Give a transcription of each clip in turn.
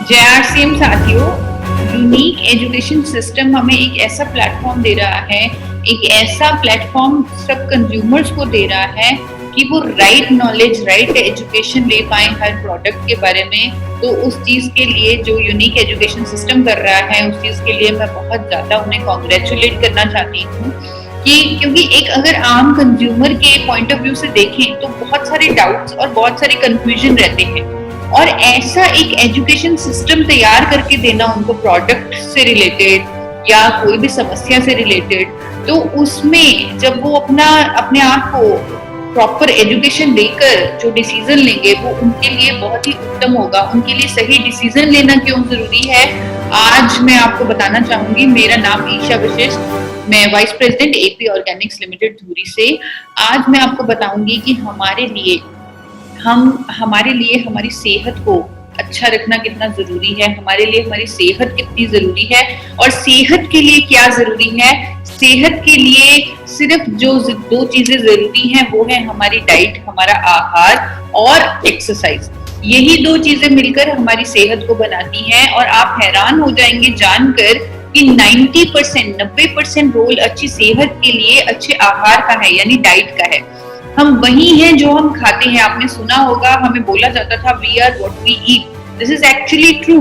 जय आरसीएम साथियों, unique education system हमें एक ऐसा प्लेटफॉर्म दे रहा है, एक ऐसा प्लेटफॉर्म सब कंज्यूमर्स को दे रहा है कि वो राइट नॉलेज, राइट एजुकेशन ले पाए हर प्रोडक्ट के बारे में। तो उस चीज के लिए जो यूनिक एजुकेशन सिस्टम कर रहा है, उस चीज के लिए मैं बहुत ज्यादा उन्हें कॉन्ग्रेचुलेट करना चाहती हूँ कि क्योंकि एक अगर आम कंज्यूमर के पॉइंट ऑफ व्यू से देखें तो बहुत सारे डाउट्स और बहुत सारे कंफ्यूजन रहते हैं, और ऐसा एक एजुकेशन सिस्टम तैयार करके देना उनको प्रोडक्ट से रिलेटेड या कोई भी समस्या से रिलेटेड, तो उसमें जब वो अपने आप को प्रॉपर एजुकेशन लेकर जो डिसीजन लेंगे वो उनके लिए बहुत ही उत्तम होगा। उनके लिए सही डिसीजन लेना क्यों जरूरी है, आज मैं आपको बताना चाहूंगी। मेरा नाम ईशा विशिष्ट, मैं vice president AP Organics limited धुरी से। आज मैं आपको बताऊंगी कि हमारे लिए हमारी सेहत को अच्छा रखना कितना जरूरी है, हमारे लिए हमारी सेहत कितनी जरूरी है, और सेहत के लिए क्या जरूरी है। सेहत के लिए सिर्फ जो दो चीजें जरूरी हैं वो है हमारी डाइट, हमारा आहार और एक्सरसाइज। यही दो चीजें मिलकर हमारी सेहत को बनाती हैं, और आप हैरान हो जाएंगे जानकर कि 90% रोल अच्छी सेहत के लिए अच्छे आहार का है, यानी डाइट का है। हम वही हैं जो हम खाते हैं। आपने सुना होगा, हमें बोला जाता था we are what we eat. This is actually true.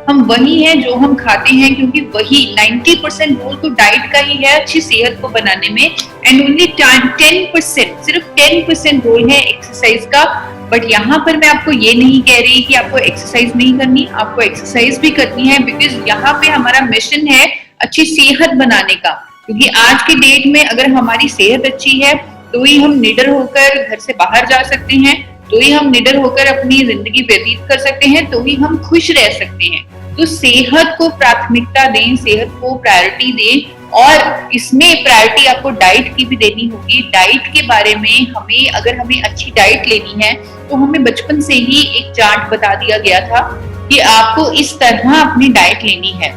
हम वही हैं जो हम खाते हैं, क्योंकि वही 90% रोल तो डाइट का ही है अच्छी सेहत को बनाने में, एंड ओनली 10%, सिर्फ 10% रोल है एक्सरसाइज का। बट यहाँ पर मैं आपको ये नहीं कह रही कि आपको एक्सरसाइज नहीं करनी, आपको एक्सरसाइज भी करनी है, बिकॉज यहाँ पे हमारा मिशन है अच्छी सेहत बनाने का। क्योंकि आज के डेट में अगर हमारी सेहत अच्छी है तो ही हम निडर होकर घर से बाहर जा सकते हैं, तो ही हम निडर होकर अपनी जिंदगी व्यतीत कर सकते हैं, तो ही हम खुश रह सकते हैं। तो सेहत को प्राथमिकता दें, सेहत को प्रायोरिटी दें, और इसमें प्रायोरिटी आपको डाइट की भी देनी होगी। डाइट के बारे में अगर हमें अच्छी डाइट लेनी है तो हमें बचपन से ही एक चार्ट बता दिया गया था कि आपको इस तरह अपनी डाइट लेनी है,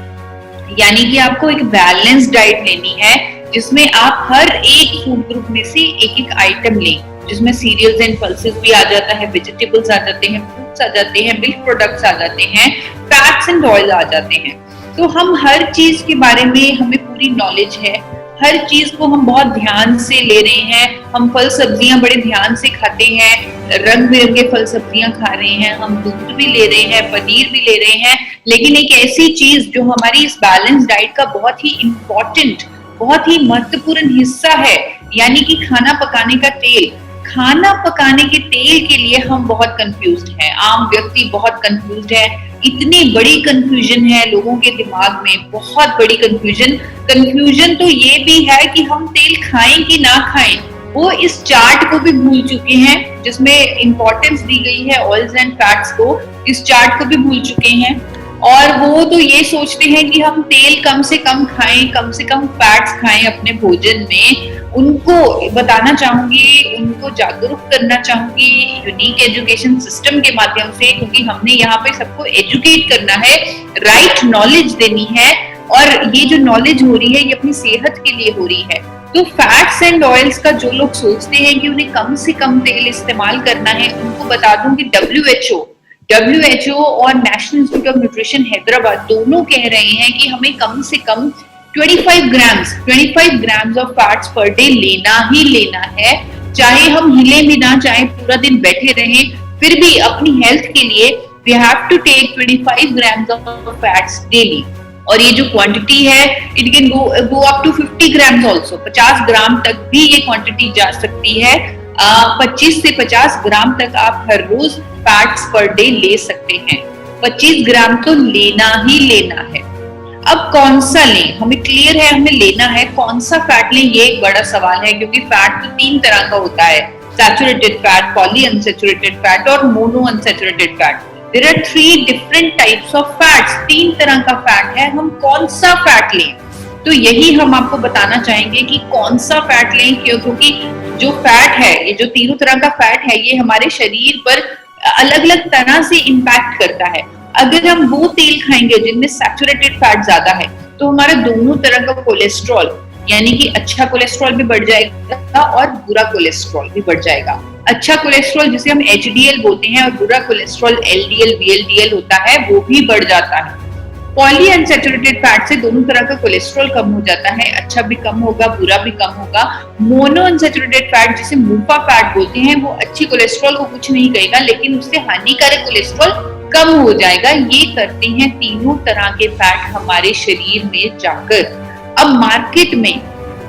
यानी कि आपको एक बैलेंस डाइट लेनी है जिसमें आप हर एक फूड ग्रुप में से एक एक आइटम लें, जिसमें सीरियल्स एंड पल्सेस भी आ जाता है, वेजिटेबल्स आ जाते हैं, फ्रूट्स आ जाते हैं, मिल्क प्रोडक्ट्स आ जाते हैं, फैट्स एंड ऑयल आ जाते हैं। तो हम हर चीज के बारे में हमें पूरी नॉलेज है, हर चीज को हम बहुत ध्यान से ले रहे हैं। हम फल सब्जियां बड़े ध्यान से खाते हैं, रंग बिरंगे फल सब्जियां खा रहे हैं, हम दूध भी ले रहे हैं, पनीर भी ले रहे हैं। लेकिन एक ऐसी चीज जो हमारी इस बैलेंस डाइट का बहुत ही इम्पोर्टेंट, बहुत ही महत्वपूर्ण हिस्सा है, यानी कि खाना पकाने का तेल। खाना पकाने के तेल के लिए हम बहुत कंफ्यूज्ड हैं, आम व्यक्ति बहुत कंफ्यूज्ड है। इतनी बड़ी कंफ्यूजन है लोगों के दिमाग में, बहुत बड़ी कंफ्यूजन तो ये भी है कि हम तेल खाएं कि ना खाएं। वो इस चार्ट को भी भूल चुके हैं जिसमें इंपॉर्टेंस दी गई है ऑयल्स एंड फैट्स को, इस चार्ट को भी भूल चुके हैं। और वो तो ये सोचते हैं कि हम तेल कम से कम खाएं, कम से कम फैट्स खाएं अपने भोजन में। उनको बताना चाहूंगी, उनको जागरूक करना चाहूंगी यूनिक एजुकेशन सिस्टम के माध्यम से, क्योंकि हमने यहाँ पे सबको एजुकेट करना है, राइट नॉलेज देनी है, और ये जो नॉलेज हो रही है ये अपनी सेहत के लिए हो रही है। तो फैट्स एंड ऑयल्स का जो लोग सोचते हैं कि उन्हें कम से कम तेल इस्तेमाल करना है, उनको बता दूं कि WHO और national institute of nutrition Hyderabad दोनों कह रहे हैं कि हमें कम से कम 25 grams of fats per day लेना ही लेना है। चाहे हम हिले भी ना, चाहे पूरा दिन बैठे रहें, फिर भी अपनी हेल्थ के लिए we have to take 25 grams of fats daily. और ये जो क्वांटिटी है it can go up to 50 grams also, 50 gram तक भी ये क्वांटिटी जा सकती है। 25 से 50 ग्राम तक आप हर रोज फैट्स पर डे ले सकते हैं। 25 ग्राम तो लेना ही लेना है। अब कौन सा लें, हमें क्लियर है हमें लेना है, कौन सा फैट लें ये एक बड़ा सवाल है, क्योंकि फैट तो 3 तरह का होता है, saturated fat, poly unsaturated fat और mono unsaturated fat. There are 3 different types of fats, 3 तरह का फैट है। हम कौन सा फैट लें, तो यही हम आपको बताना चाहेंगे कि कौन सा फैट लें, क्योंकि जो फैट है, ये जो तीनों तरह का फैट है, ये हमारे शरीर पर अलग अलग तरह से इम्पैक्ट करता है। अगर हम वो तेल खाएंगे जिनमें सैचुरेटेड फैट ज्यादा है, तो हमारा दोनों तरह का कोलेस्ट्रॉल, यानी कि अच्छा कोलेस्ट्रॉल भी बढ़ जाएगा और बुरा कोलेस्ट्रॉल भी बढ़ जाएगा। अच्छा कोलेस्ट्रॉल जिसे हम एचडीएल बोलते हैं और बुरा कोलेस्ट्रॉल एलडीएल वीएलडीएल होता है, वो भी बढ़ जाता है। पॉली अनसैचुरेटेड फैट से दोनों तरह का कोलेस्ट्रॉल कम हो जाता है, अच्छा भी कम होगा, बुरा भी कम होगा। मोनो अनसैचुरेटेड फैट जिसे मूफा फैट बोलते हैं, वो अच्छी कोलेस्ट्रॉल को कुछ नहीं कहेगा, लेकिन उससे हानिकारक कोलेस्ट्रॉल कम हो जाएगा। ये करते हैं तीनों तरह के फैट हमारे शरीर में जाकर। अब मार्केट में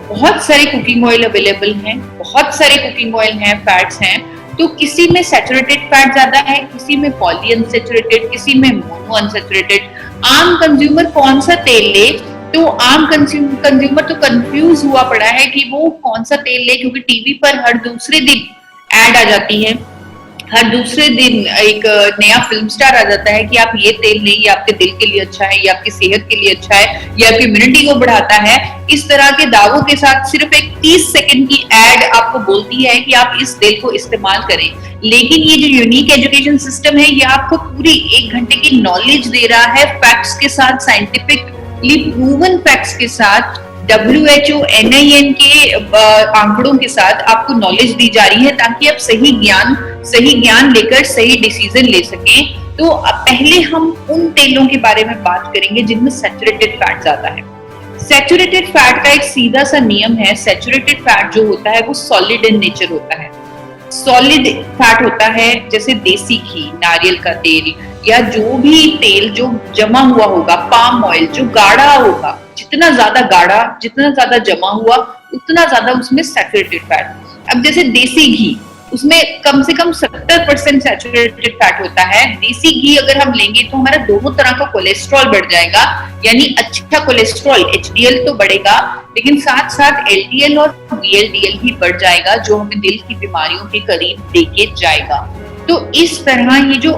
बहुत सारे कुकिंग ऑयल अवेलेबल हैं, बहुत सारे कुकिंग ऑयल हैं, फैट्स हैं, तो किसी में सैचुरेटेड फैट ज्यादा है, किसी में पॉली अनसैचुरेटेड, किसी में मोनो अनसैचुरेटेड। आम कंज्यूमर कौन सा तेल ले, तो आम कंज्यूमर तो कंफ्यूज हुआ पड़ा है कि वो कौन सा तेल ले, क्योंकि टीवी पर हर दूसरे दिन ऐड आ जाती है, हर दूसरे दिन एक नया फिल्म स्टार आ जाता है कि आप ये तेल लें, ये आपके दिल के लिए अच्छा है, ये आपकी सेहत के लिए अच्छा है, ये आपकी इम्यूनिटी को बढ़ाता है। इस तरह के दावों के साथ सिर्फ एक 30 सेकंड की एड आपको बोलती है कि आप इस तेल को इस्तेमाल करें, लेकिन ये जो यूनिक एजुकेशन सिस्टम है, ये आपको पूरी 1 घंटे की नॉलेज दे रहा है, फैक्ट्स के साथ, साइंटिफिकली प्रूवन फैक्ट्स के साथ, WHO NIN के आंकड़ों के साथ आपको नॉलेज दी जा रही है, ताकि आप सही ज्ञान लेकर सही डिसीजन ले सकें। तो पहले हम उन तेलों के बारे में बात करेंगे जिनमें सैचुरेटेड फैट ज्यादा है। सैचुरेटेड फैट का एक सीधा सा नियम है, सैचुरेटेड फैट जो होता है वो सॉलिड इन नेचर होता है। सॉलिड फैट होता है जैसे देसी घी, नारियल का तेल, या जो भी तेल जो जमा हुआ होगा, पाम ऑयल जो गाढ़ा होगा, जितना ज्यादा जमा हुआ उतना ज्यादा उसमें सैचुरेटेड फैट। अब जैसे देसी घी, उसमें कम से कम 70% सैचुरेटेड फैट होता है। देसी घी अगर हम लेंगे तो हमारा दोनों तरह का कोलेस्ट्रॉल बढ़ जाएगा, यानी अच्छा कोलेस्ट्रॉल एचडीएल तो बढ़ेगा, लेकिन साथ साथ एलडीएल और वीएलडीएल भी बढ़ जाएगा, जो हमें दिल की बीमारियों के करीब लेके जाएगा। तो इस तरह ये जो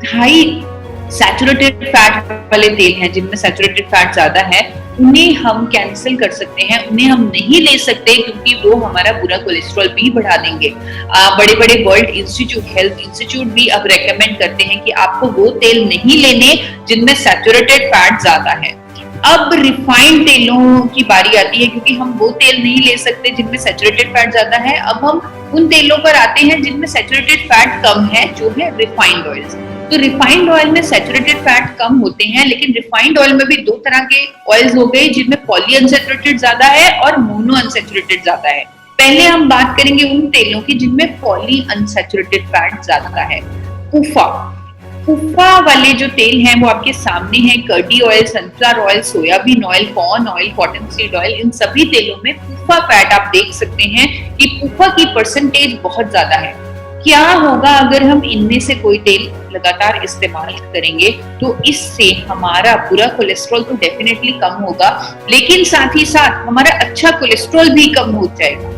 हाई सैचुरेटेड फैट वाले तेल हैं, जिनमें सैचुरेटेड फैट ज्यादा है, उन्हें हम कैंसिल कर सकते हैं, उन्हें हम नहीं ले सकते, क्योंकि वो हमारा बुरा कोलेस्ट्रॉल भी बढ़ा देंगे। बड़े बड़े वर्ल्ड इंस्टीट्यूट, हेल्थ इंस्टीट्यूट भी अब रेकमेंड करते हैं कि आपको वो तेल नहीं लेने जिनमें सैचुरेटेड फैट ज्यादा है। अब रिफाइंड तेलों की बारी आती है, क्योंकि हम वो तेल नहीं ले सकते जिनमें सैचुरेटेड फैट ज्यादा है। अब हम उन तेलों पर आते हैं जिनमें सैचुरेटेड फैट कम है, जो है रिफाइंड ऑयल्स। तो रिफाइंड ऑयल में सैचुरेटेड फैट कम होते हैं, लेकिन रिफाइंड ऑयल में भी 2 तरह के ऑयल्स हो गए, जिनमें पॉली अनसैचुरेटेड ज्यादा है और मोनो अनसैचुरेटेड ज्यादा है। पहले हम बात करेंगे उन तेलों की जिनमें पॉली अनसैचुरेटेड फैट ज्यादा है। कुफा वाले जो तेल हैं वो आपके सामने हैं, कर्डी oil, sunflower oil, soybean oil, corn oil, cotton seed oil, इन सभी तेलों में कुफा फैट आप देख सकते हैं कि कुफा की परसेंटेज बहुत ज्यादा है। क्या होगा अगर हम इनमें से कोई तेल लगातार इस्तेमाल करेंगे, तो इससे हमारा बुरा कोलेस्ट्रॉल तो डेफिनेटली कम होगा, लेकिन साथ ही साथ हमारा अच्छा कोलेस्ट्रॉल भी कम हो जाएगा।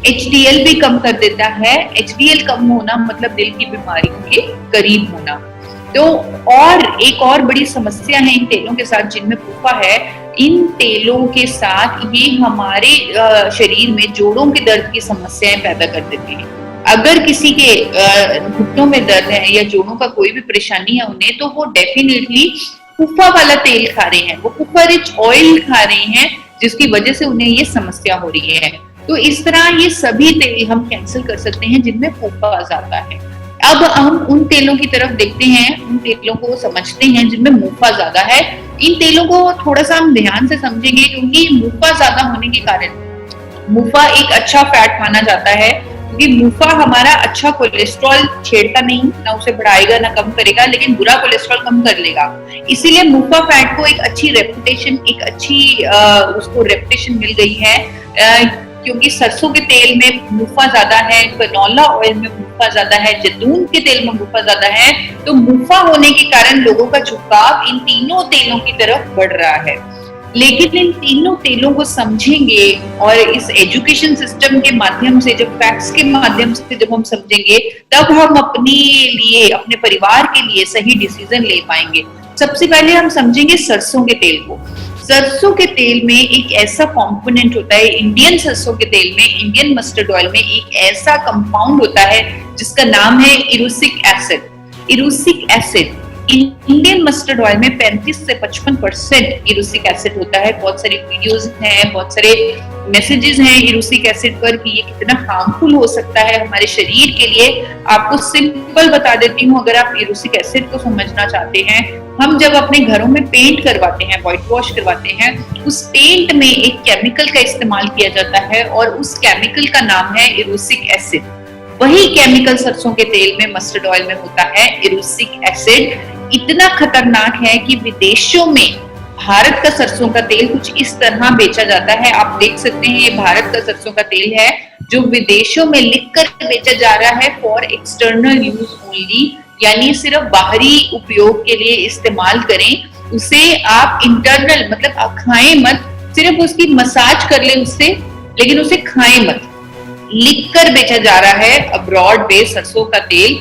एचडीएल भी कम कर देता है। एचडीएल कम होना मतलब दिल की बीमारियों के करीब होना। तो और एक और बड़ी समस्या है इन तेलों के साथ जिनमें कुफा है, इन तेलों के साथ ये हमारे शरीर में जोड़ों के दर्द की समस्याएं पैदा कर देते हैं। अगर किसी के घुटनों में दर्द है या जोड़ों का कोई भी परेशानी है उन्हें, तो वो डेफिनेटली कुफा वाला तेल खा रहे हैं, वो कुफा रिच ऑयल खा रहे हैं, जिसकी वजह से उन्हें ये समस्या हो रही है। तो इस तरह ये सभी तेल हम कैंसिल कर सकते हैं जिनमें कुफा ज्यादा है। अब हम उन तेलों की तरफ देखते हैं, उन तेलों को समझते हैं जिनमें मुफा ज्यादा है। इन तेलों को थोड़ा सा हम ध्यान से समझेंगे, क्योंकि मुफा ज्यादा होने के कारण मुफा एक अच्छा फैट माना जाता है, क्योंकि मुफा हमारा अच्छा कोलेस्ट्रॉल छेड़ता नहीं, ना उसे बढ़ाएगा ना कम करेगा, लेकिन बुरा कोलेस्ट्रॉल कम कर लेगा। इसीलिए मुफा फैट को एक अच्छी रेपुटेशन, उसको रेपुटेशन मिल गई है, क्योंकि सरसों के तेल में मुफा ज्यादा है, कनोला ऑयल में मुफा ज्यादा है, जैतून के तेल में मुफा ज्यादा है। तो मुफा होने के कारण लोगों का झुकाव इन तीनों तेलों की तरफ बढ़ रहा है। लेकिन इन तीनों तेलों को समझेंगे और इस एजुकेशन सिस्टम के माध्यम से, जब फैक्ट्स के माध्यम से जब हम समझेंगे, तब हम अपने लिए, अपने परिवार के लिए सही डिसीजन ले पाएंगे। सबसे पहले हम समझेंगे सरसों के तेल को। सरसों के तेल में एक ऐसा कंपोनेंट होता है, इंडियन सरसों के तेल में, इंडियन मस्टर्ड ऑयल में एक ऐसा कंपाउंड होता है जिसका नाम है erucic acid. Erucic acid Indian mustard oil में 35 से 55% इरूसिक एसिड होता है। बहुत सारी वीडियोस हैं, बहुत सारे मैसेजेस हैं इरूसिक एसिड पर कि ये कितना हार्मफुल हो सकता है हमारे शरीर के लिए। आपको सिंपल बता देती हूँ, अगर आप इरूसिक एसिड को समझना चाहते हैं, हम जब अपने घरों में पेंट करवाते हैं, व्हाइट वॉश करवाते हैं, उस पेंट में एक केमिकल का इस्तेमाल किया जाता है और उस केमिकल का नाम है इरूसिक एसिड। वही केमिकल सरसों के तेल में, मस्टर्ड ऑयल में होता है इरूसिक एसिड। इतना खतरनाक है कि विदेशों में भारत का सरसों का तेल कुछ इस तरह बेचा जाता है। आप देख सकते हैं, ये भारत का सरसों का तेल है जो विदेशों में लिखकर बेचा जा रहा है फॉर एक्सटर्नल यूज ओनली, यानी सिर्फ बाहरी उपयोग के लिए इस्तेमाल करें उसे। आप इंटरनल मतलब आप खाएं मत, सिर्फ उसकी मसाज कर लें उससे, लेकिन उसे खाएं मत। लिखकर बेचा जा रहा है अब्रॉड बेस्ड सरसों का तेल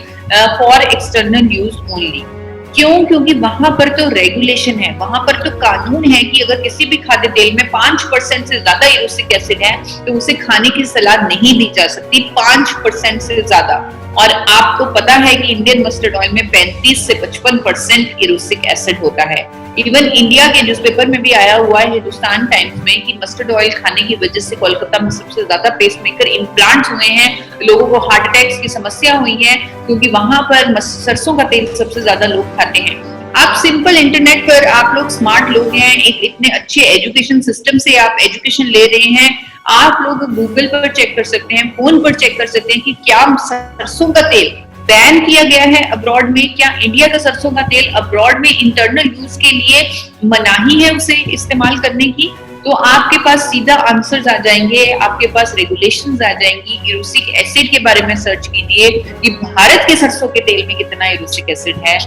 फॉर एक्सटर्नल यूज ओनली। क्यों? क्योंकि वहां पर तो रेगुलेशन है, वहां पर तो कानून है कि अगर किसी भी खाद्य तेल में 5% से ज्यादा इरूसिक एसिड है तो उसे खाने की सलाह नहीं दी जा सकती, 5% से ज्यादा। और आपको पता है कि इंडियन मस्टर्ड ऑयल में 35 से 55% इरूसिक एसिड होता है। इवन इंडिया के न्यूज़पेपर में भी आया हुआ है, हिंदुस्तान टाइम्स में, कि मस्टर्ड ऑयल खाने की वजह से कोलकाता में सबसे ज्यादा पेसमेकर इम्प्लांट्स हुए हैं, लोगों को हार्ट अटैक्स की समस्या हुई है, क्योंकि वहां पर सरसों का तेल सबसे ज्यादा लोग खाते हैं। आप सिंपल इंटरनेट पर, आप लोग स्मार्ट लोग हैं, एक इतने अच्छे एजुकेशन सिस्टम से आप एजुकेशन ले रहे हैं, आप लोग गूगल पर चेक कर सकते हैं, फोन पर चेक कर सकते हैं कि क्या सरसों का तेल बैन किया गया है अब्रॉड में, क्या इंडिया का सरसों का तेल अब्रॉड में इंटरनल यूज के लिए मनाही है उसे इस्तेमाल करने की। तो आपके पास सीधा आंसर्स आ जाएंगे, आपके पास रेगुलेशंस आ जाएंगी। इरूसिक एसिड के बारे में सर्च कीजिए कि भारत के सरसों के तेल में कितना इरूसिक एसिड है।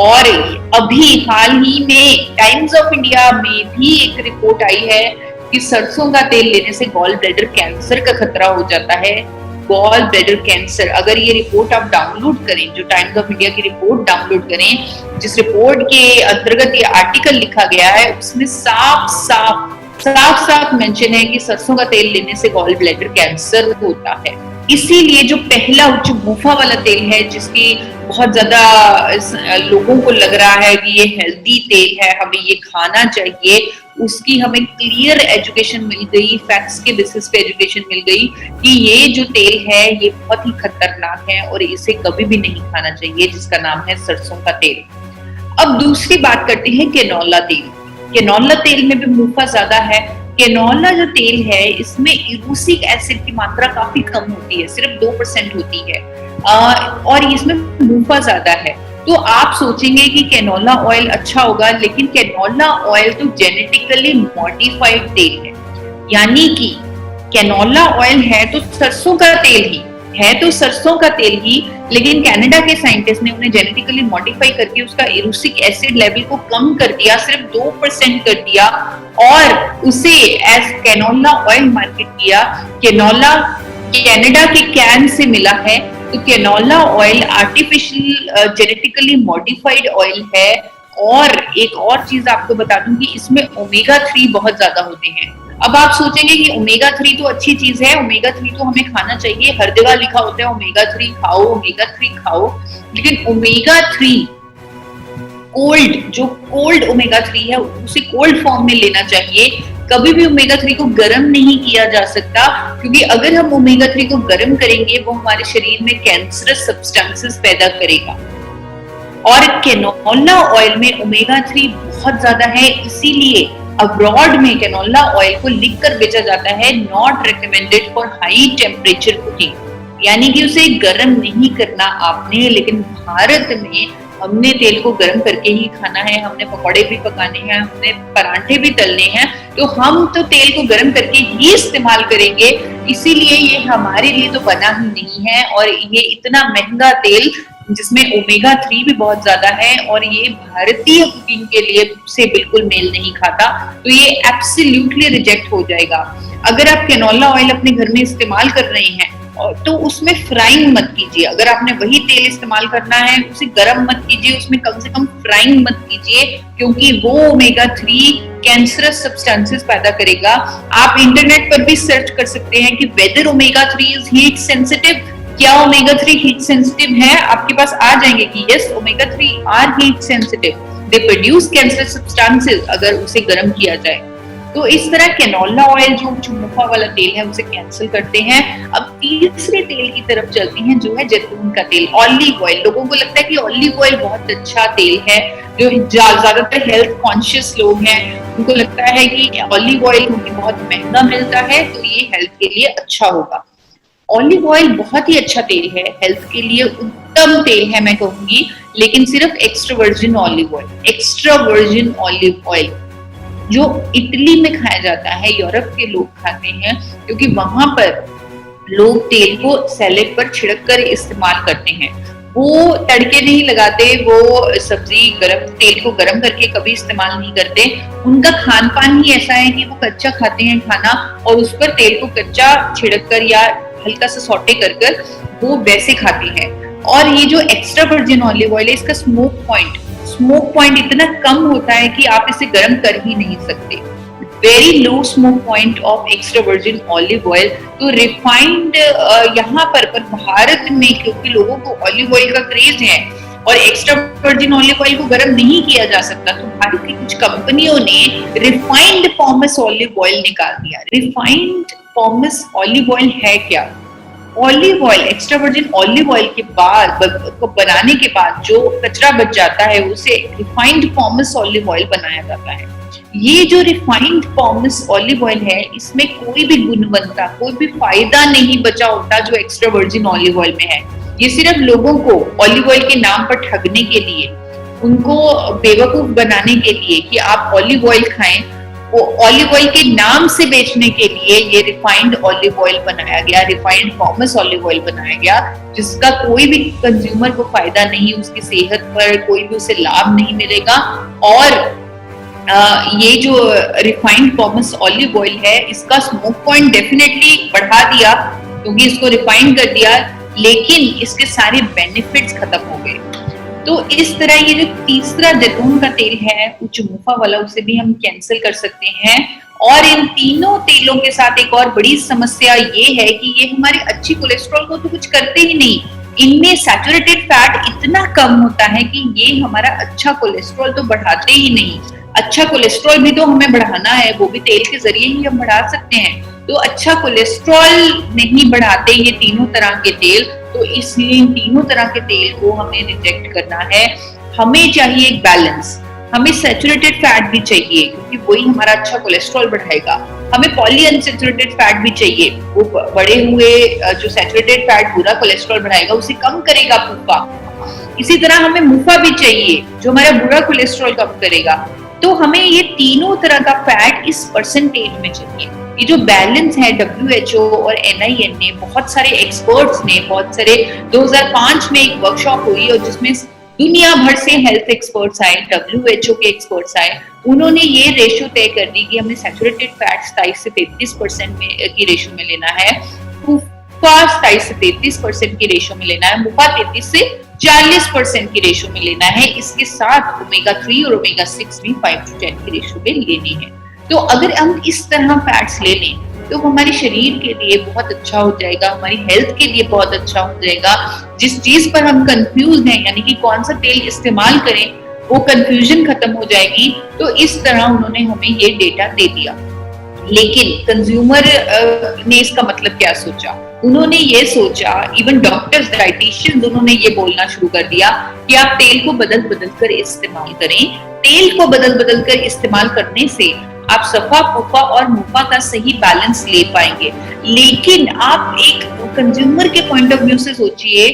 और अभी हाल ही में टाइम्स ऑफ इंडिया में भी एक रिपोर्ट आई है कि सरसों का तेल लेने से गॉल ब्लैडर कैंसर का खतरा हो जाता है। गॉल ब्लैडर कैंसर, अगर ये रिपोर्ट आप डाउनलोड करें, जो टाइम्स ऑफ इंडिया की रिपोर्ट डाउनलोड करें, जिस रिपोर्ट के अंतर्गत ये आर्टिकल लिखा गया है, उसमें साफ साफ मेंशन है कि सरसों का तेल लेने से गॉल ब्लैडर कैंसर होता है। इसीलिए जो पहला उच्च गुफा वाला तेल है, जिसकी बहुत ज्यादा लोगों को लग रहा है कि ये हेल्दी तेल है, हमें ये खाना चाहिए, उसकी हमें क्लियर एजुकेशन मिल गई, फैक्ट्स के बेसिस पे एजुकेशन मिल गई कि ये जो तेल है ये बहुत ही खतरनाक है और इसे कभी भी नहीं खाना चाहिए, जिसका नाम है सरसों का तेल। अब दूसरी बात करते हैं कैनोला तेल। कैनोला तेल में भी मुनाफा ज्यादा है। कैनोला जो तेल है इसमें इरूसिक एसिड की मात्रा काफी कम होती है, सिर्फ 2% होती है, और इसमें मुनाफा ज्यादा है। तो आप सोचेंगे कि कैनोला ऑयल अच्छा होगा, लेकिन कैनोला ऑयल तो जेनेटिकली मॉडिफाइड तेल है, यानी कि कैनोला ऑयल है तो सरसों का तेल ही है, तो सरसों का तेल ही, लेकिन कनाडा के साइंटिस्ट ने उन्हें जेनेटिकली मॉडिफाई करके उसका इरूसिक एसिड लेवल को कम कर दिया, सिर्फ 2% कर दिया, और उसे एज कैनोला ऑयल मार्केट किया। कैनोला कनाडा के कैन से मिला है, तो canola oil artificial genetically modified oil है। और एक और चीज आपको बता दूं कि इसमें ओमेगा 3 बहुत ज्यादा होते हैं। अब आप सोचेंगे कि ओमेगा 3 तो अच्छी चीज है, ओमेगा 3 तो हमें खाना चाहिए, हर जगह लिखा होता है ओमेगा 3 खाओ, ओमेगा 3 खाओ, लेकिन ओमेगा 3 कोल्ड ओमेगा 3 है उसे कोल्ड फॉर्म में लेना चाहिए। कभी भी ओमेगा 3 को गर्म नहीं किया जा सकता, क्योंकि अगर हम ओमेगा 3 को गर्म करेंगे वो हमारे शरीर में कैंसरस सब्सटेंसेस पैदा करेगा। और कैनोला ऑयल में ओमेगा 3 बहुत ज्यादा है, इसीलिए अब्रॉड में कैनोला ऑयल को लिखकर बेचा जाता है not recommended for high temperature cooking, यानी कि उसे गर्म नहीं करना आपने। लेकिन भारत में हमने तेल को गर्म करके ही खाना है, हमने पकौड़े भी पकाने हैं, हमने पराठे भी तलने हैं, तो हम तो तेल को गर्म करके ही इस्तेमाल करेंगे। इसीलिए ये हमारे लिए तो बना ही नहीं है, और ये इतना महंगा तेल जिसमें ओमेगा 3 भी बहुत ज्यादा है, और ये भारतीय कुकिंग के लिए से बिल्कुल मेल नहीं खाता, तो ये एब्सोल्युटली रिजेक्ट हो जाएगा। अगर आप कैनोला ऑयल अपने घर में इस्तेमाल कर रहे हैं तो उसमें फ्राइंग मत कीजिए। अगर आपने वही तेल इस्तेमाल करना है उसे गर्म मत कीजिए, उसमें कम से कम फ्राइंग मत कीजिए, क्योंकि वो ओमेगा 3 कैंसरस सब्सटेंसेस पैदा करेगा। आप इंटरनेट पर भी सर्च कर सकते हैं कि whether omega 3 is heat sensitive, क्या ओमेगा 3 हीट सेंसिटिव है? आपके पास आ जाएंगे कि yes, omega 3 are heat sensitive, they produce cancer substances अगर उसे गर्म किया जाए। तो इस तरह कैनोला ऑयल जो मुफा वाला तेल है उसे कैंसिल करते हैं। अब तीसरे तेल की तरफ चलते हैं जो है जैतून का तेल, ऑलिव ऑयल। लोगों को लगता है कि ऑलिव ऑयल बहुत अच्छा तेल है, जो ज्यादातर हेल्थ कॉन्शियस लोग हैं उनको लगता है कि ऑलिव ऑयल क्योंकि बहुत महंगा मिलता है तो ये हेल्थ के लिए अच्छा होगा। ऑलिव ऑयल बहुत ही अच्छा तेल है, हेल्थ के लिए उत्तम तेल है मैं कहूंगी, लेकिन सिर्फ extra virgin olive oil, extra virgin olive oil जो इटली में खाया जाता है, यूरोप के लोग खाते हैं क्योंकि वहां पर लोग तेल को सैलेड पर छिड़क कर इस्तेमाल करते हैं। वो तड़के नहीं लगाते, वो सब्जी गरम तेल को गरम करके कभी इस्तेमाल नहीं करते। उनका खान पान ही ऐसा है कि वो कच्चा खाते हैं खाना और उस पर तेल को कच्चा छिड़क कर या हल्का सा सौटे कर वो वैसे खाते हैं। और ये जो एक्स्ट्रा वर्जिन ऑलिव ऑयल है इसका स्मोक पॉइंट इतना कम होता है कि आप इसे गर्म कर ही नहीं सकते। Very low smoke point of extra virgin olive oil. तो रिफाइंड यहाँ पर भारत में क्योंकि लोगों को ऑलिव ऑयल का क्रेज है और एक्स्ट्रा वर्जिन ऑलिव ऑयल को गर्म नहीं किया जा सकता, तो भारत की कुछ कंपनियों ने रिफाइंड पॉमेस ऑलिव ऑयल निकाल दिया। रिफाइंड पॉमेस ऑलिव ऑयल है क्या? Olive oil, extra virgin olive oil के बाद को बनाने के बाद जो कचरा बच जाता है उसे रिफाइंड पॉमेस ऑलिव ऑयल बनाया जाता है। ये जो रिफाइंड पॉमेस ऑलिव ऑयल है इसमें कोई भी गुणवत्ता, कोई भी फायदा नहीं बचा होता जो एक्स्ट्रा वर्जिन ऑलिव ऑयल में है। ये सिर्फ लोगों को ऑलिव ऑयल के नाम पर ठगने के लिए, उनको बेवकूफ बनाने के लिए कि आप ऑलिव ऑयल खाएं, वो ऑलिव ऑयल के नाम से बेचने के लिए ये रिफाइंड ऑलिव ऑयल बनाया गया, रिफाइंड पॉमेस ऑलिव ऑयल बनाया गया, जिसका कोई भी कंज्यूमर को फायदा नहीं, उसकी सेहत पर कोई भी उसे लाभ नहीं मिलेगा। और ये जो रिफाइंड पॉमेस ऑलिव ऑयल है इसका स्मोक पॉइंट डेफिनेटली बढ़ा दिया क्योंकि इसको रिफाइंड कर दिया, लेकिन इसके सारे बेनिफिट्स खत्म हो गए। तो इस तरह ये जो तीसरा जैतून का तेल है उच्च मुफा वाला, उसे भी हम कैंसिल कर सकते हैं। और इन तीनों तेलों के साथ एक और बड़ी समस्या ये है कि ये हमारे अच्छी कोलेस्ट्रॉल को तो कुछ करते ही नहीं, इनमें सैचुरेटेड फैट इतना कम होता है कि ये हमारा अच्छा कोलेस्ट्रॉल तो बढ़ाते ही नहीं। अच्छा कोलेस्ट्रॉल भी तो हमें बढ़ाना है, वो भी तेल के जरिए ही हम बढ़ा सकते हैं। तो अच्छा कोलेस्ट्रॉल नहीं बढ़ाते ये तीनों तरह के तेल, तो इसलिए इन तीनों तरह के तेल को हमें रिजेक्ट करना है। हमें चाहिए एक बैलेंस, हमें सैचुरेटेड फैट भी चाहिए क्योंकि वही हमारा अच्छा कोलेस्ट्रॉल बढ़ाएगा। हमें पॉली अनसैचुरेटेड फैट भी चाहिए, वो बढ़े हुए जो सैचुरेटेड फैट बुरा कोलेस्ट्रॉल बढ़ाएगा उसे कम करेगा मुफा। इसी तरह हमें मुफा भी चाहिए जो हमारा बुरा कोलेस्ट्रॉल कम करेगा। तो हमें ये तीनों तरह का फैट इस परसेंटेज में चाहिए। ये जो बैलेंस है WHO और NIN ने, बहुत सारे एक्सपर्ट्स ने, बहुत सारे 2005 में एक वर्कशॉप हुई और जिसमें दुनिया भर से हेल्थ एक्सपर्ट्स आए, WHO के एक्सपर्ट्स आए, उन्होंने ये रेशियो तय कर दी कि हमें सैचुरेटेड फैट 27 से 33% की रेशियो में लेना है, मुफा 27 से 33% की रेशियो में लेना है, मुफा 33 से 40% की रेशियो में लेना है। इसके साथ ओमेगा 3 और ओमेगा 6 भी 5 to 10 की रेशियो में लेनी है। तो अगर हम इस तरह फैट्स ले लें तो हमारे शरीर के लिए बहुत अच्छा हो जाएगा, हमारी हेल्थ के लिए बहुत अच्छा हो जाएगा। जिस चीज पर हम कंफ्यूज हैं, यानी कि कौन सा तेल इस्तेमाल करें, वो कंफ्यूजन खत्म हो जाएगी। तो इस तरह उन्होंने हमें ये डेटा दे दिया। लेकिन कंज्यूमर ने इसका मतलब क्या सोचा? उन्होंने ये सोचा, इवन डॉक्टर्स, डाइटिशियंस, उन्होंने ये बोलना शुरू कर दिया कि आप तेल को बदल बदल कर इस्तेमाल करें। तेल को बदल बदल कर इस्तेमाल करने से आप सफा पुफा और मुफा का सही बैलेंस ले पाएंगे। लेकिन आप एक कंज्यूमर के पॉइंट ऑफ व्यू से सोचिए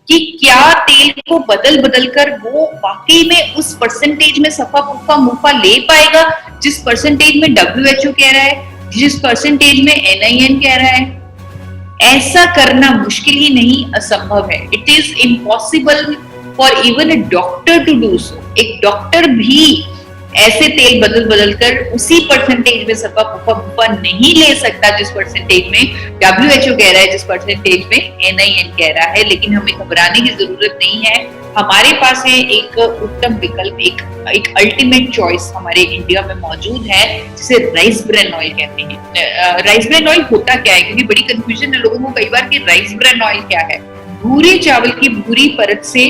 कि क्या तेल को बदल बदल कर वो वाकई में उस परसेंटेज में सफा पुफा मुफा ले पाएगा जिस परसेंटेज में WHO कह रहा है, जिस परसेंटेज में NIN कह रहा है? ऐसा करना मुश्किल ही नहीं, असंभव है। It is impossible for even a doctor to do so. एक डॉक्टर भी ऐसे तेल बदल बदल कर उसी परसेंटेज में सफा पुफा मुफा नहीं ले सकता जिस परसेंटेज में WHO कह रहा है, जिस परसेंटेज में NIN कह रहा है। लेकिन हमें घबराने की जरूरत नहीं है, हमारे पास है एक उत्तम विकल्प, एक अल्टीमेट चॉइस हमारे इंडिया में मौजूद है जिसे राइस ब्रेन ऑयल कहते हैं। राइस ब्रेन ऑयल होता क्या है? क्योंकि बड़ी कंफ्यूजन है लोगों को कई बार कि राइस ब्रेन ऑयल क्या है। भूरे चावल की भूरी परत से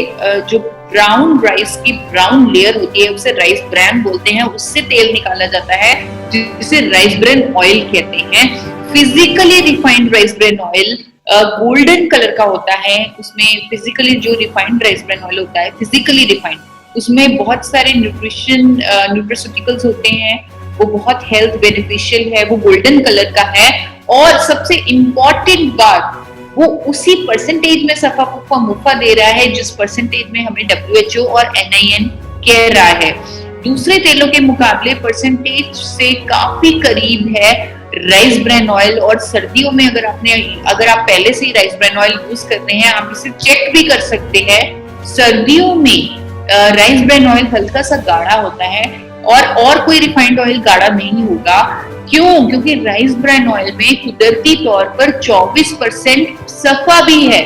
जो ब्राउन राइस की ब्राउन लेयर होती है, उसे राइस ब्रैन बोलते हैं, उससे तेल निकाला जाता है जिसे राइस ब्रैन ऑयल कहते हैं। Physically refined rice bran oil golden colour का होता है। उसमें फिजिकली जो रिफाइंड राइस ब्रैन ऑयल होता है, फिजिकली रिफाइंड, उसमें बहुत सारे न्यूट्रिशूटिकल्स होते हैं, वो बहुत हेल्थ बेनिफिशियल है, वो गोल्डन कलर का है। और सबसे इम्पोर्टेंट बात, वो उसी परसेंटेज में सफा पुफा मुफा दे रहा है जिस परसेंटेज में हमें WHO और NIN कह रहा है। दूसरे तेलों के मुकाबले परसेंटेज से काफी करीब है राइस ब्रैन ऑयल। और सर्दियों में अगर आप पहले से ही राइस ब्रैन ऑयल यूज करते हैं, आप इसे चेक भी कर सकते हैं। सर्दियों में राइस ब्रैन ऑयल हल्का सा गाढ़ा होता है और कोई रिफाइंड ऑयल गाढ़ा नहीं होगा। क्यों? क्योंकि राइस ब्रैन ऑयल में कुदरती तौर पर 24% सफा भी है,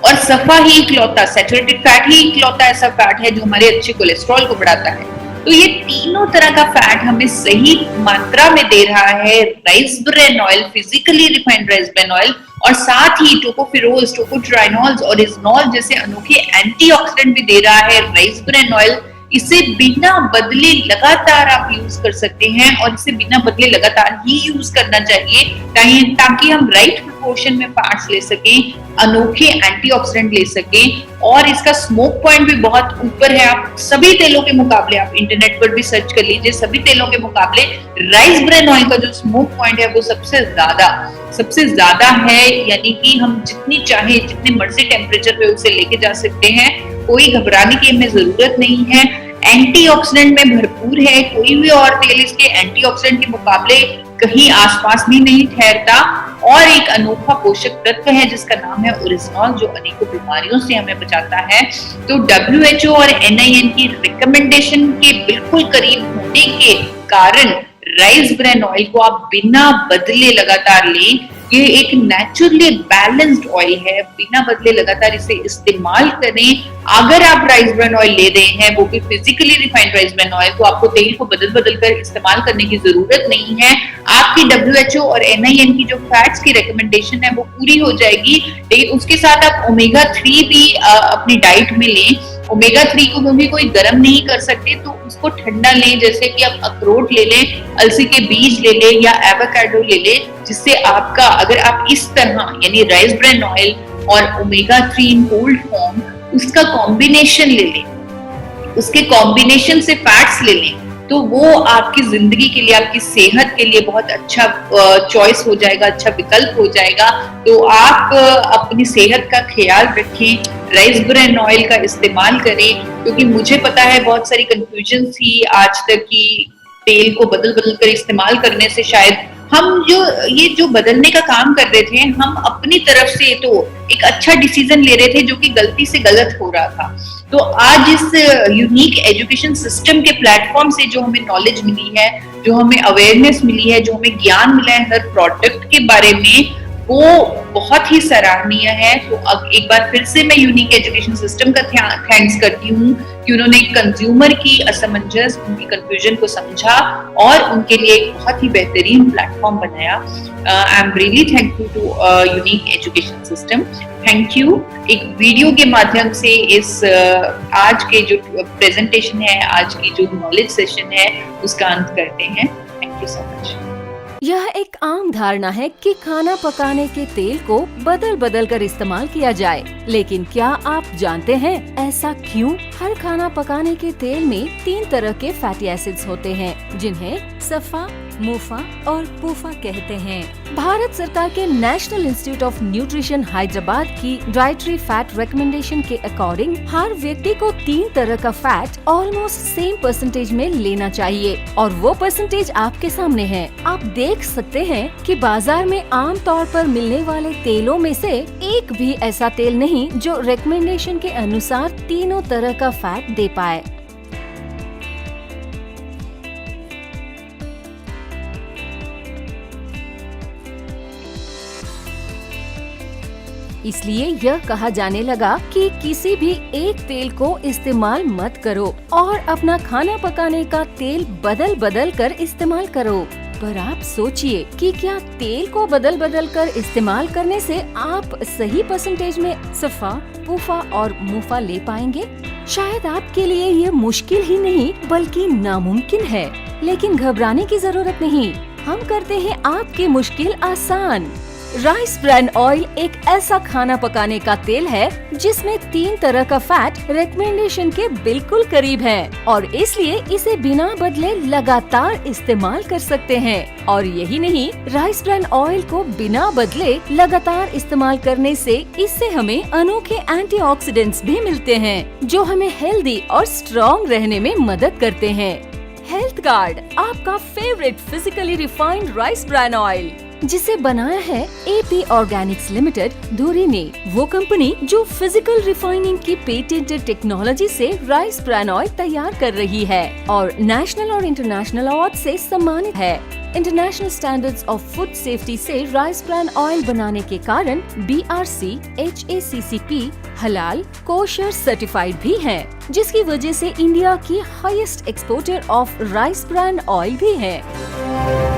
और सफा ही इकलौता सैचुरेटेड फैट ही इकलौता ऐसा फैट है जो हमारे अच्छे कोलेस्ट्रॉल को बढ़ाता है। तो ये तीनों तरह का फैट हमें सही मात्रा में दे रहा है rice bran oil, physically refined rice bran oil, और साथ ही टोकोफेरोल्स, टोकोट्राइनॉल्स और इथनॉल जैसे अनोखे एंटीऑक्सीडेंट भी दे रहा है राइस ब्रैन ऑयल। इसे बिना बदले लगातार आप यूज कर सकते हैं, और इसे बिना बदले लगातार ही यूज करना चाहिए ताकि हम राइट प्रोपोर्शन में फैट्स ले सकें, अनोखे एंटीऑक्सीडेंट ले सकें। और इसका स्मोक पॉइंट भी बहुत ऊपर है। आप सभी तेलों के मुकाबले, आप इंटरनेट पर भी सर्च कर लीजिए, सभी तेलों के मुकाबले राइस ब्रैन ऑयल का जो स्मोक पॉइंट है वो सबसे ज्यादा है। यानी कि हम जितनी चाहे, जितने मर्जी टेम्परेचर पे उसे लेके जा सकते हैं, कोई घबराने की हमें जरूरत नहीं है। एंटीऑक्सीडेंट में भरपूर है, कोई भी और तेल इसके एंटीऑक्सीडेंट के मुकाबले कहीं आसपास भी नहीं ठहरता। और एक अनोखा पोषक तत्व है जिसका नाम है ओरिजिनॉल, जो अनेकों बीमारियों से हमें बचाता है। तो WHO और NIN की रिकमेंडेशन के बिल्कुल करीब होने के कारण राइस ब्रैन ऑयल को आप बिना बदले लगातार लें। ये एक नेचुरली बैलेंस्ड ऑयल है, बिना बदले लगातार इसे इस्तेमाल करें। अगर आप राइस ब्रैन ऑयल ले रहे हैं, वो भी physically refined rice bran oil, तो आपको तेल को बदल कर इस्तेमाल करने की जरूरत नहीं है। आपकी WHO और NIN की जो फैट्स की रिकमेंडेशन है वो पूरी हो जाएगी। लेकिन उसके साथ आप ओमेगा 3 भी अपनी डाइट में लें। ओमेगा 3 को भी कोई गर्म नहीं कर सकते, तो उसको ठंडा लें। जैसे कि आप अखरोट ले लें, अलसी के बीज ले लें या एवोकाडो ले लें, जिससे आपका, अगर आप इस तरह यानी राइस ब्रैन ऑयल और ओमेगा 3 इन कोल्ड फॉर्म, उसका कॉम्बिनेशन ले लें, उसके कॉम्बिनेशन से फैट्स ले लें, तो वो आपकी जिंदगी के लिए, आपकी सेहत के लिए बहुत अच्छा चॉइस हो जाएगा, अच्छा विकल्प हो जाएगा। तो आप अपनी सेहत का ख्याल रखें, राइस ब्रैन ऑयल का इस्तेमाल करें। क्योंकि मुझे पता है बहुत सारी कंफ्यूजन थी आज तक की तेल को बदल कर इस्तेमाल करने से शायद हम जो बदलने का काम कर रहे थे, हम अपनी तरफ से तो एक अच्छा डिसीजन ले रहे थे जो कि गलती से गलत हो रहा था। तो आज इस यूनिक एजुकेशन सिस्टम के प्लेटफॉर्म से जो हमें नॉलेज मिली है, जो हमें अवेयरनेस मिली है, जो हमें ज्ञान मिला है हर प्रोडक्ट के बारे में, वो बहुत ही सराहनीय है। तो अब एक बार फिर से मैं यूनिक एजुकेशन सिस्टम का थैंक्स करती हूँ कि उन्होंने कंज्यूमर की असमंजस, उनकी कंफ्यूजन को समझा और उनके लिए एक बहुत ही बेहतरीन प्लेटफॉर्म बनाया। I am really thankful to unique education system. Thank you. एक वीडियो के माध्यम से इस आज के जो प्रेजेंटेशन है, आज की जो नॉलेज सेशन है, उसका अंत करते हैं। Thank you so much. यह एक आम धारणा है कि खाना पकाने के तेल को बदल कर इस्तेमाल किया जाए, लेकिन क्या आप जानते हैं ऐसा क्यों? हर खाना पकाने के तेल में 3 तरह के फैटी एसिड्स होते हैं, जिन्हें सफा, मुफा और पूफा कहते हैं। भारत सरकार के national institute of nutrition Hyderabad की डाइटरी फैट रिकमेंडेशन के अकॉर्डिंग हर व्यक्ति को 3 तरह का फैट ऑलमोस्ट सेम परसेंटेज में लेना चाहिए, और वो परसेंटेज आपके सामने है। आप देख सकते हैं कि बाजार में आम तौर पर मिलने वाले तेलों में से एक भी ऐसा तेल नहीं जो रिकमेंडेशन के अनुसार तीनों तरह का फैट दे पाए। इसलिए यह कहा जाने लगा कि किसी भी एक तेल को इस्तेमाल मत करो और अपना खाना पकाने का तेल बदल कर इस्तेमाल करो। पर आप सोचिए कि क्या तेल को बदल बदल कर इस्तेमाल करने से आप सही परसेंटेज में सफा, पूफा और मुफा ले पाएंगे? शायद आपके लिए ये मुश्किल ही नहीं बल्कि नामुमकिन है, लेकिन घबराने की जरूरत नहीं। हम करते हैं आपकी मुश्किल आसान। राइस ब्रान ऑयल एक ऐसा खाना पकाने का तेल है जिसमें 3 तरह का फैट रिकमेंडेशन के बिल्कुल करीब है और इसलिए इसे बिना बदले लगातार इस्तेमाल कर सकते हैं। और यही नहीं, राइस ब्रान ऑयल को बिना बदले लगातार इस्तेमाल करने से इससे हमें अनोखे एंटीऑक्सीडेंट्स भी मिलते हैं जो हमें हेल्दी और स्ट्रॉन्ग रहने में मदद करते हैं। हेल्थ गार्ड, आपका favourite physically refined rice bran oil, जिसे बनाया है AP ऑर्गेनिक्स लिमिटेड धुरी ने, वो कंपनी जो फिजिकल रिफाइनिंग की पेटेंटेड टेक्नोलॉजी से राइस ब्रान ऑयल तैयार कर रही है और नेशनल और इंटरनेशनल अवार्ड से सम्मानित है। International standards of food safety से राइस ब्रान ऑयल बनाने के कारण BRC HACCP हलाल कोशर सर्टिफाइड भी है, जिसकी वजह से इंडिया की highest exporter of rice bran oil भी है।